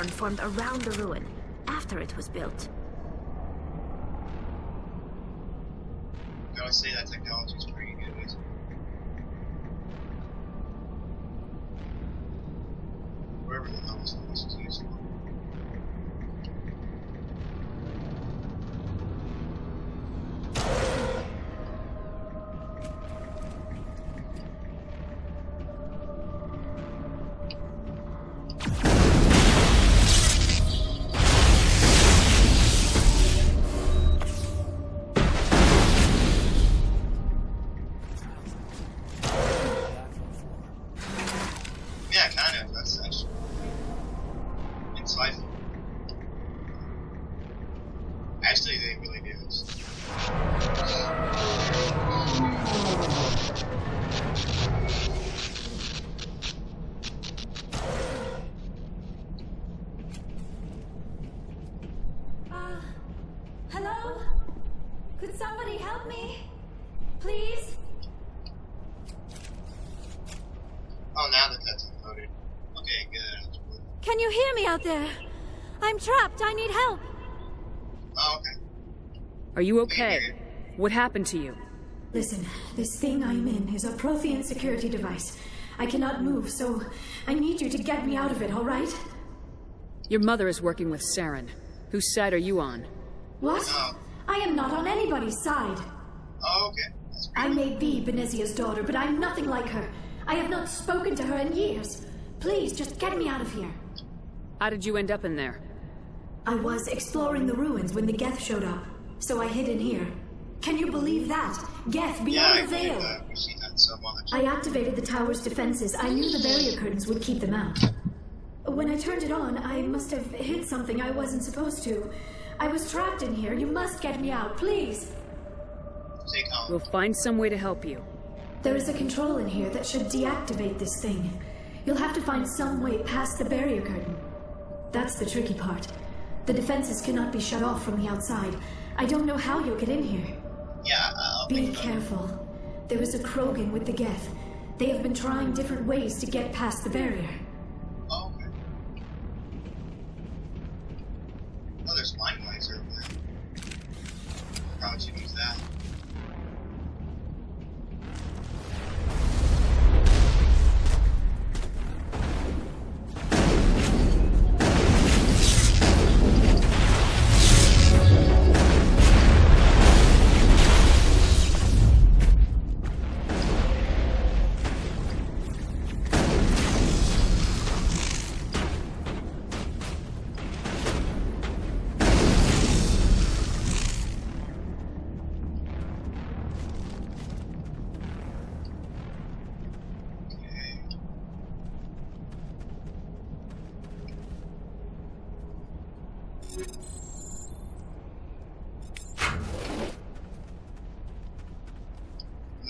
horn formed around the ruin, after it was built. I gotta say that technology is pretty good, isn't it? Wherever the hell this place is used for. Actually, they really do this. Hello? Could somebody help me? Please? Oh, now the cutscene loaded. Okay, good. Can you hear me out there? I'm trapped. I need help. Oh, okay. Are you okay? What happened to you? Listen, this thing I'm in is a Prothean security device. I cannot move, so I need you to get me out of it, all right? Your mother is working with Saren. Whose side are you on? What? Oh. I am not on anybody's side. Oh, okay. That's I may be Benezia's daughter, but I'm nothing like her. I have not spoken to her in years. Please, just get me out of here. How did you end up in there? I was exploring the ruins when the Geth showed up, so I hid in here. Can you believe that? Geth beyond the veil. We've seen that so much. I activated the tower's defenses. I knew the barrier curtains would keep them out. When I turned it on, I must have hit something I wasn't supposed to. I was trapped in here. You must get me out, please. Take home. We'll find some way to help you. There is a control in here that should deactivate this thing. You'll have to find some way past the barrier curtain. That's the tricky part. The defenses cannot be shut off from the outside. I don't know how you'll get in here. Yeah, Be careful. There is a Krogan with the Geth. They have been trying different ways to get past the barrier. Oh, okay. Oh, there's mine laser over there. Probably should use that.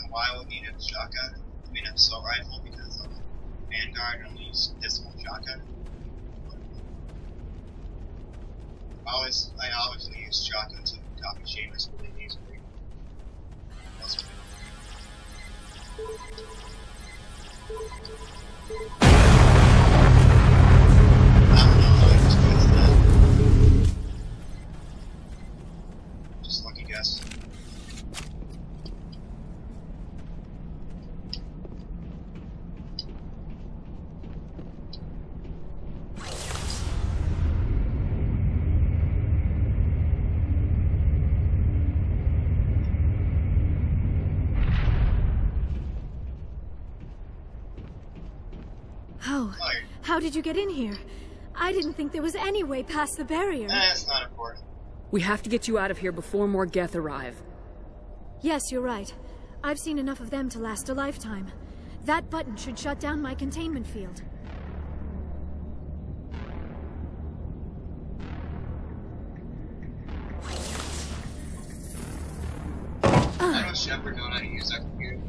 Why would we need a shotgun? I mean, an assault rifle because Vanguard only uses pistol and shotgun. I obviously use shotgun to copy Shameless really easily. That's I don't know, I just guessed that. Just lucky guess. How did you get in here? I didn't think there was any way past the barrier. That's not important. We have to get you out of here before more Geth arrive. Yes, you're right. I've seen enough of them to last a lifetime. That button should shut down my containment field. How does Shepard know how to use that computer?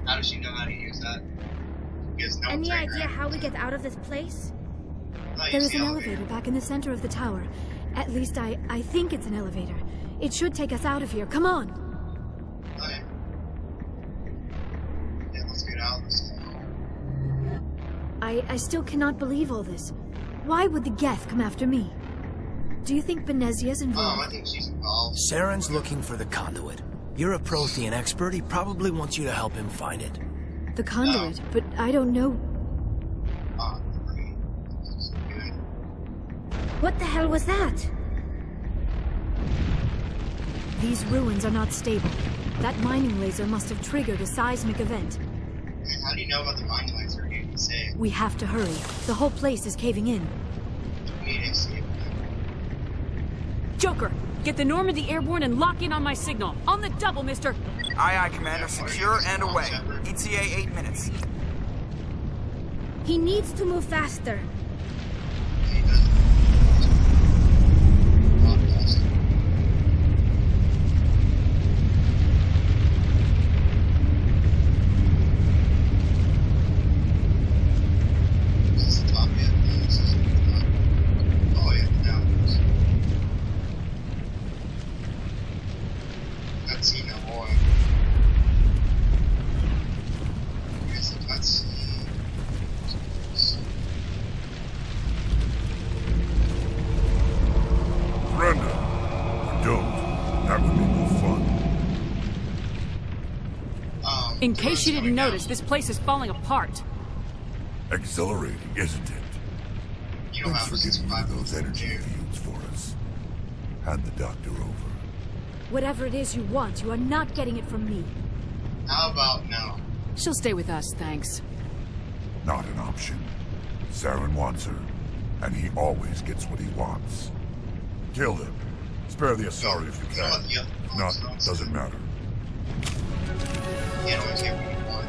How does she know how to use that? He has no Any trigger. idea how we get out of this place? Oh, There use is the an elevator back in the center of the tower. At least I think it's an elevator. It should take us out of here. Come on! Okay. Yeah, let's get out of this thing. I still cannot believe all this. Why would the Geth come after me? Do you think Benezia's involved? I think she's involved. Saren's looking for the conduit. You're a Prothean expert. He probably wants you to help him find it. The conduit, but I don't know. Oh, great. This is good. What the hell was that? These ruins are not stable. That mining laser must have triggered a seismic event. And how do you know about the mining laser? You didn't say. We have to hurry. The whole place is caving in. We need to see it. Joker, get the Normandy airborne and lock in on my signal. On the double, mister. Aye, aye, Commander. Secure and away. ETA 8 minutes. He needs to move faster. He doesn't. Not fast. Is this the top yet? No, this isn't the top. Oh yeah, now it is. Cutscene no more. Here's the cutscene. Brenda, don't. That would be no fun. In case you didn't going down. notice, this place is falling apart. Exhilarating, isn't it? You know Thanks how for this is getting me 5 those energy here. fields for us. Hand the doctor over. Whatever it is you want, you are not getting it from me. How about no? She'll stay with us, thanks. Not an option. Saren wants her, and he always gets what he wants. Kill him. Spare the Asari if you You know can. what the other If not, doesn't matter. You can't always get what you want.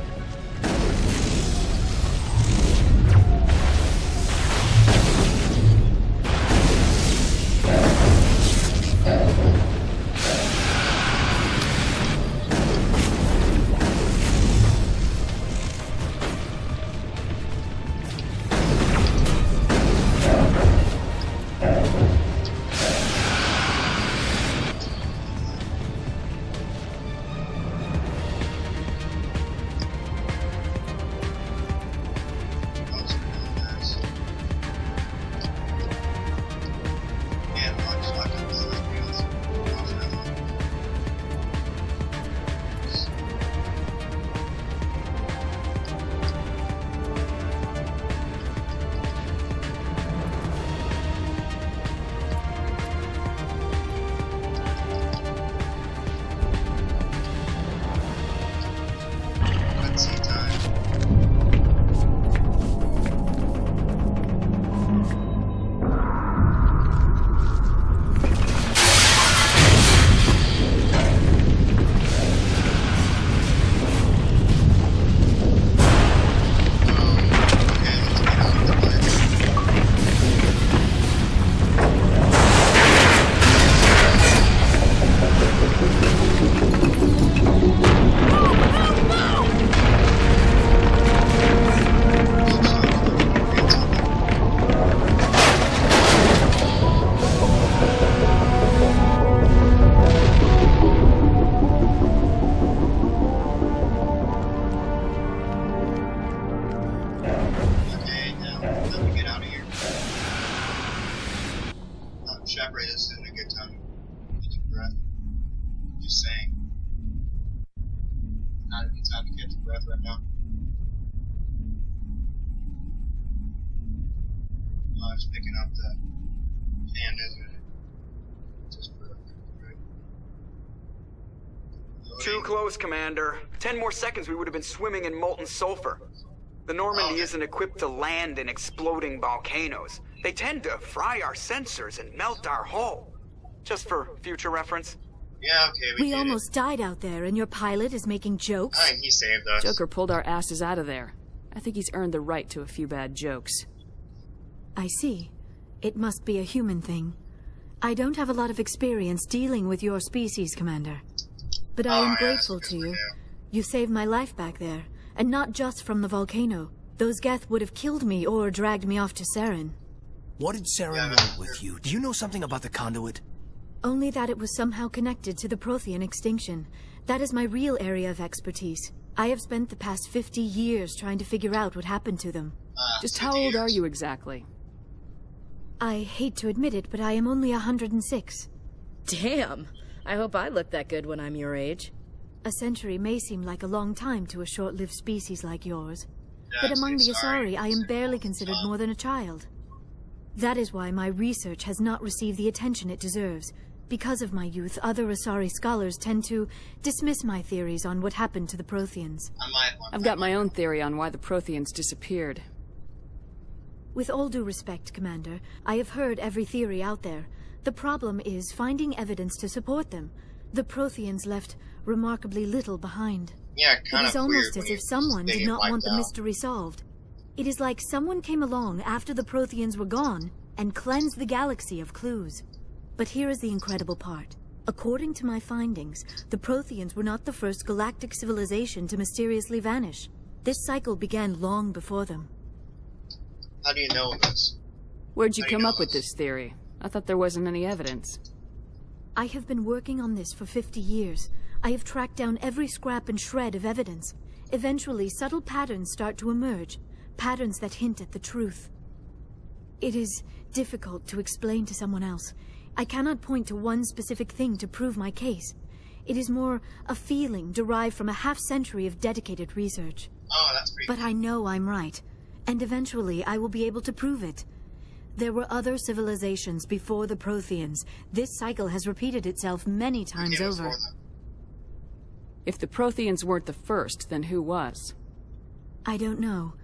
Those are really nice. Yeah, the shotguns, let's be honest. Those are nice. Cutscene time. Okay, let's get on with it. Okay, now let me get out of here. Shep, this isn't a good time. Take a breath. Just saying. Not a good time to catch your breath right now. I was picking up the hand, isn't it? Just for right. Too close, Commander. 10 more seconds we would have been swimming in molten sulfur. The Normandy isn't equipped to land in exploding volcanoes. They tend to fry our sensors and melt our hull. Just for future reference. Yeah, okay, We did almost died out there, and your pilot is making jokes? it. He saved us. Joker pulled our asses out of there. I think he's earned the right to a few bad jokes. I see. It must be a human thing. I don't have a lot of experience dealing with your species, Commander. But I am grateful to you. You saved my life back there, and not just from the volcano. Those Geth would have killed me or dragged me off to Saren. What did Saren want with you? Do you know something about the conduit? Only that it was somehow connected to the Prothean extinction. That is my real area of expertise. I have spent the past 50 years trying to figure out what happened to them. Just how old are you exactly? I hate to admit it, but I am only 106. Damn! I hope I look that good when I'm your age. A century may seem like a long time to a short-lived species like yours, but Yeah, among the sorry. Asari, I am barely considered more than a child. That is why my research has not received the attention it deserves. Because of my youth, other Asari scholars tend to dismiss my theories on what happened to the Protheans. I've got my own theory on why the Protheans disappeared. With all due respect, Commander, I have heard every theory out there. The problem is finding evidence to support them. The Protheans left remarkably little behind. Yeah, It kind is of almost weird as if someone they did get not want wiped the out. mystery solved. It is like someone came along after the Protheans were gone and cleansed the galaxy of clues. But here is the incredible part. According to my findings, the Protheans were not the first galactic civilization to mysteriously vanish. This cycle began long before them. How do you know this? Where'd you How do come know up with this theory? I thought there wasn't any evidence. I have been working on this for 50 years. I have tracked down every scrap and shred of evidence. Eventually, subtle patterns start to emerge, patterns that hint at the truth. It is difficult to explain to someone else. I cannot point to one specific thing to prove my case. It is more a feeling derived from a half-century of dedicated research. Oh, that's pretty But I know I'm right, and eventually I will be able to prove it. There were other civilizations before the Protheans. This cycle has repeated itself many times Give us over. more than- If the Protheans weren't the first, then who was? I don't know.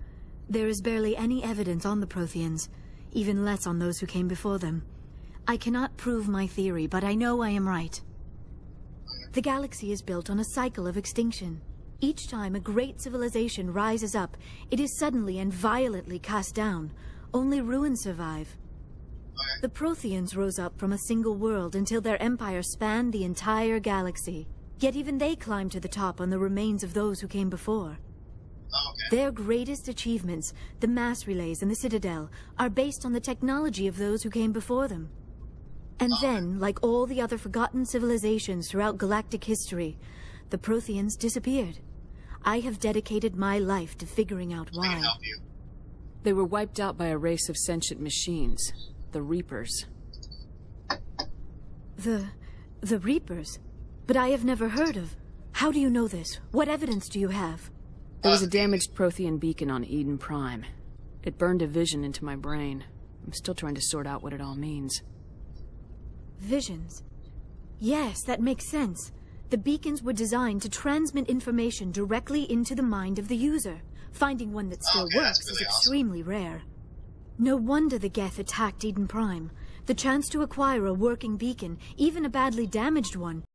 There is barely any evidence on the Protheans, even less on those who came before them. I cannot prove my theory, but I know I am right. The galaxy is built on a cycle of extinction. Each time a great civilization rises up, it is suddenly and violently cast down. Only ruins survive. The Protheans rose up from a single world until their empire spanned the entire galaxy. Yet even they climbed to the top on the remains of those who came before. Oh, okay. Their greatest achievements, the mass relays and the Citadel, are based on the technology of those who came before them. And then, like all the other forgotten civilizations throughout galactic history, the Protheans disappeared. I have dedicated my life to figuring out I why. can help you. They were wiped out by a race of sentient machines, the Reapers. The Reapers? But I have never heard of. How do you know this? What evidence do you have? There was a damaged Prothean beacon on Eden Prime. It burned a vision into my brain. I'm still trying to sort out what it all means. Visions. Yes, that makes sense. The beacons were designed to transmit information directly into the mind of the user. Finding one that still Okay, works that's is really awesome. extremely rare. No wonder the Geth attacked Eden Prime. The chance to acquire a working beacon, even a badly damaged one,